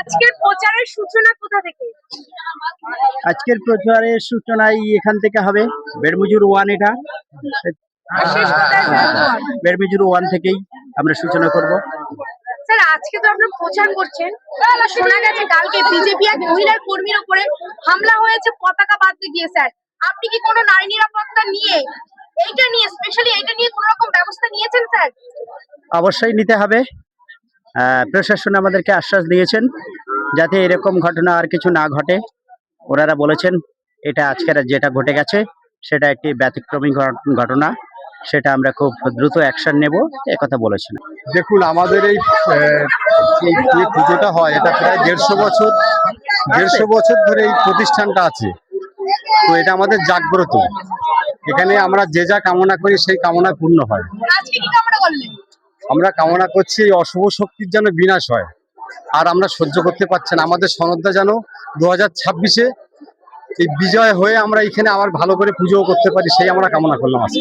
আজকের প্রচারের সূচনা কোথা থেকে? আজকের প্রচারের সূচনায় এখান থেকে হবে, বেড়মুজুর ওয়ান। এটা আর শেষ কোথায় স্যার? বেড়মুজুর ওয়ান থেকেই আমরা সূচনা করব। স্যার আজকে তো আপনারা প্রচার করছেন, শোনা গেছে কালকে বিজেপি এক মহিলার কর্মীর উপরে হামলা হয়েছে পতাকা বাঁধতে গিয়ে। স্যার আপনি কি কোনো নারী নিরাপত্তা নিয়ে স্পেশালি এইটা নিয়ে কোনো রকম ব্যবস্থা নিয়েছেন স্যার? অবশ্যই নিতে হবে। প্রশাসন আমাদেরকে আশ্বাস দিয়েছেন যাতে এরকম ঘটনা আর কিছু না ঘটে। ওনারা বলেছেন এটা আজকের যেটা ঘটে গেছে সেটা একটি ব্যতিক্রমী ঘটনা, সেটা আমরা খুব দ্রুত অ্যাকশন নেব, একথা বলেছেন। দেখুন, আমাদের এই যে পুজোটা হয় এটা প্রায় 150 বছর ধরে এই প্রতিষ্ঠানটা আছে। তো এটা আমাদের জাগ্রত, এখানে আমরা যে যা কামনা করি সেই কামনা পূর্ণ হয়। আজকে কি কামনা করলেন? আমরা কামনা করছি এই অশুভ শক্তির যেন বিনাশ হয়, আর আমরা সহ্য করতে পারছি না। আমাদের সনদটা যেন 2026-এ এই বিজয় হয়ে আমরা এখানে আবার ভালো করে পুজো করতে পারি, সেই আমরা কামনা করলাম আজকে।